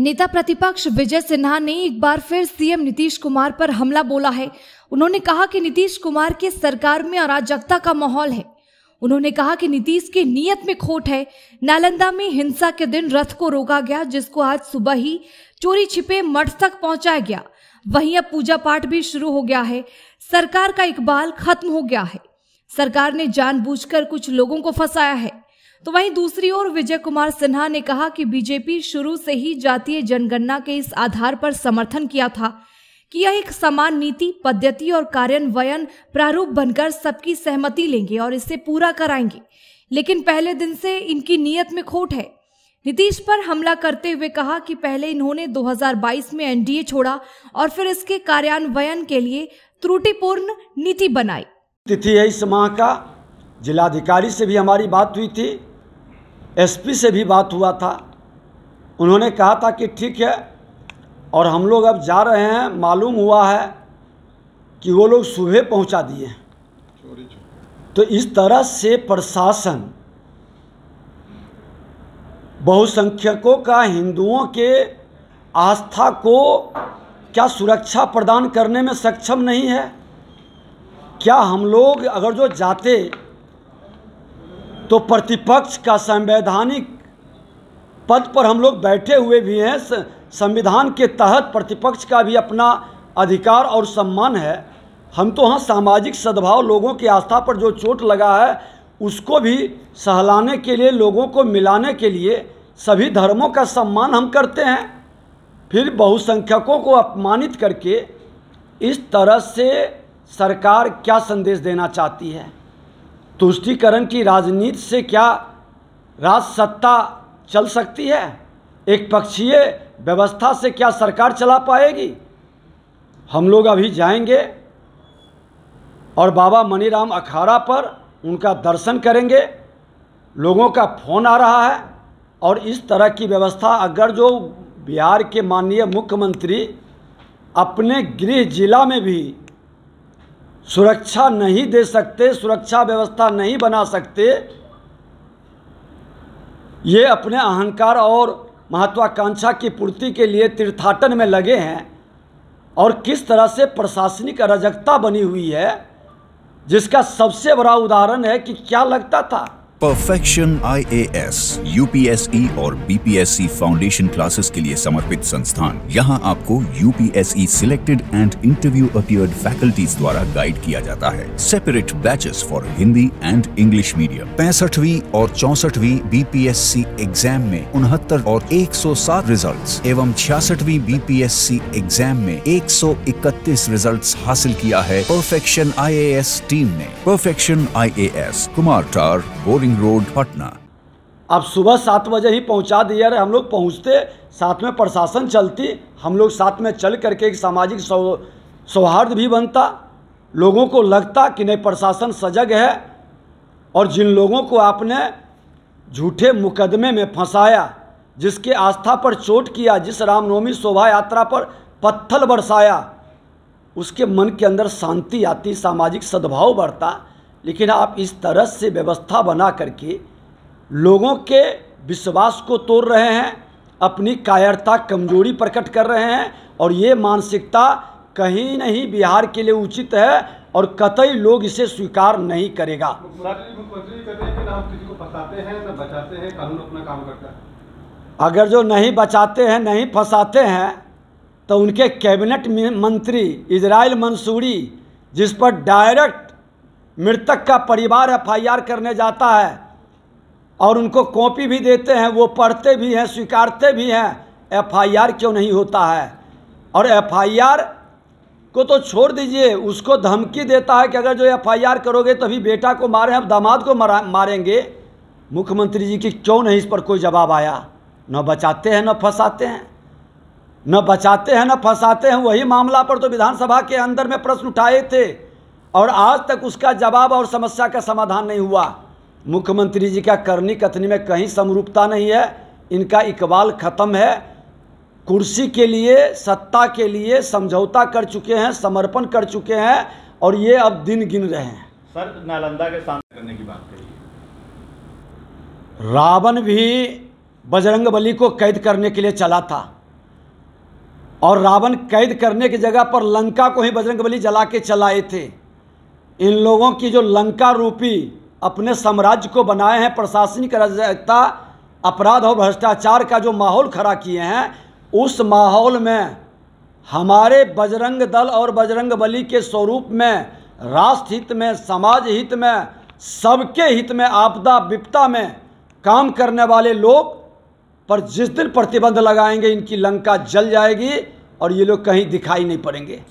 नेता प्रतिपक्ष विजय सिन्हा ने एक बार फिर सीएम नीतीश कुमार पर हमला बोला है। उन्होंने कहा कि नीतीश कुमार की सरकार में अराजकता का माहौल है। उन्होंने कहा कि नीतीश की नीयत में खोट है। नालंदा में हिंसा के दिन रथ को रोका गया, जिसको आज सुबह ही चोरी छिपे मठ तक पहुंचाया गया। वहीं अब पूजा पाठ भी शुरू हो गया है। सरकार का इकबाल खत्म हो गया है। सरकार ने जानबूझकर कुछ लोगों को फंसाया है। तो वहीं दूसरी ओर विजय कुमार सिन्हा ने कहा कि बीजेपी शुरू से ही जातीय जनगणना के इस आधार पर समर्थन किया था कि यह एक समान नीति, पद्धति और कार्यान्वयन प्रारूप बनकर सबकी सहमति लेंगे और इसे पूरा कराएंगे, लेकिन पहले दिन से इनकी नीयत में खोट है। नीतीश पर हमला करते हुए कहा कि पहले इन्होंने 2022 में एनडीए छोड़ा और फिर इसके कार्यान्वयन के लिए त्रुटिपूर्ण नीति बनाई। तिथि है इस माह का। जिलाधिकारी से भी हमारी बात हुई थी, एसपी से भी बात हुआ था। उन्होंने कहा था कि ठीक है, और हम लोग अब जा रहे हैं। मालूम हुआ है कि वो लोग सुबह पहुंचा दिए। तो इस तरह से प्रशासन बहुसंख्यकों का हिंदुओं के आस्था को क्या सुरक्षा प्रदान करने में सक्षम नहीं है? क्या हम लोग अगर जो जाते तो प्रतिपक्ष का संवैधानिक पद पर हम लोग बैठे हुए भी हैं। संविधान के तहत प्रतिपक्ष का भी अपना अधिकार और सम्मान है। हम तो हाँ सामाजिक सद्भाव, लोगों की आस्था पर जो चोट लगा है उसको भी सहलाने के लिए, लोगों को मिलाने के लिए सभी धर्मों का सम्मान हम करते हैं। फिर बहुसंख्यकों को अपमानित करके इस तरह से सरकार क्या संदेश देना चाहती है? तुष्टीकरण की राजनीति से क्या राज सत्ता चल सकती है? एक पक्षीय व्यवस्था से क्या सरकार चला पाएगी? हम लोग अभी जाएंगे और बाबा मनीराम अखाड़ा पर उनका दर्शन करेंगे। लोगों का फोन आ रहा है और इस तरह की व्यवस्था अगर जो बिहार के माननीय मुख्यमंत्री अपने गृह जिला में भी सुरक्षा नहीं दे सकते, सुरक्षा व्यवस्था नहीं बना सकते, ये अपने अहंकार और महत्वाकांक्षा की पूर्ति के लिए तीर्थाटन में लगे हैं। और किस तरह से प्रशासनिक अराजकता बनी हुई है, जिसका सबसे बड़ा उदाहरण है कि क्या लगता था परफेक्शन IAS, UPSE और BPSC फाउंडेशन क्लासेस के लिए समर्पित संस्थान। यहाँ आपको UPSE selected and interview appeared faculties द्वारा गाइड किया जाता है। Separate batches for Hindi and English medium. 65वीं और 64वीं BPSC एग्जाम में 69 और 107 रिजल्ट्स एवं 66वीं BPSC एग्जाम में 131 रिजल्ट्स हासिल किया है परफेक्शन IAS टीम ने। परफेक्शन IAS, कुमार टार, बोरिंग रोड, पटना। अब सुबह 7 बजे ही पहुंचा दिया। हम लोग पहुंचते, साथ में प्रशासन चलती, हम लोग साथ में चल करके एक सामाजिक सौहार्द भी बनता। लोगों को लगता कि नहीं, प्रशासन सजग है। और जिन लोगों को आपने झूठे मुकदमे में फंसाया, जिसके आस्था पर चोट किया, जिस रामनवमी शोभा यात्रा पर पत्थर बरसाया, उसके मन के अंदर शांति आती, सामाजिक सद्भाव बढ़ता। लेकिन आप इस तरह से व्यवस्था बना करके लोगों के विश्वास को तोड़ रहे हैं, अपनी कायरता, कमजोरी प्रकट कर रहे हैं। और ये मानसिकता कहीं नहीं बिहार के लिए उचित है और कतई लोग इसे स्वीकार नहीं करेगा। मुख्यमंत्री कहते हैं कि ना हम किसी को फंसाते हैं ना बचाते हैं, कानून अपना काम करता है। अगर जो नहीं बचाते हैं, नहीं फंसाते हैं, तो उनके कैबिनेट मंत्री इजराइल मंसूरी, जिस पर डायरेक्ट मृतक का परिवार FIR करने जाता है और उनको कॉपी भी देते हैं, वो पढ़ते भी हैं, स्वीकारते भी हैं, FIR क्यों नहीं होता है? और FIR को तो छोड़ दीजिए, उसको धमकी देता है कि अगर जो FIR करोगे तभी बेटा को मारे, हम दामाद को मारेंगे। मुख्यमंत्री जी की क्यों नहीं इस पर कोई जवाब आया? न बचाते हैं न फंसाते हैं, न बचाते हैं न फंसाते हैं। वही मामला पर तो विधानसभा के अंदर में प्रश्न उठाए थे और आज तक उसका जवाब और समस्या का समाधान नहीं हुआ। मुख्यमंत्री जी का करनी कथनी में कहीं समरूपता नहीं है। इनका इकबाल खत्म है। कुर्सी के लिए, सत्ता के लिए समझौता कर चुके हैं, समर्पण कर चुके हैं और ये अब दिन गिन रहे हैं। सर, नालंदा के सामने करने की बात कही। रावण भी बजरंगबली को कैद करने के लिए चला था। और रावण कैद करने की जगह पर लंका को ही बजरंगबली जला के चलाए थे। इन लोगों की जो लंका रूपी अपने साम्राज्य को बनाए हैं, प्रशासनिक अराजकता, अपराध और भ्रष्टाचार का जो माहौल खड़ा किए हैं, उस माहौल में हमारे बजरंग दल और बजरंगबली के स्वरूप में, राष्ट्र हित में, समाज हित में, सबके हित में, आपदा विपदा में काम करने वाले लोग पर जिस दिन प्रतिबंध लगाएंगे, इनकी लंका जल जाएगी और ये लोग कहीं दिखाई नहीं पड़ेंगे।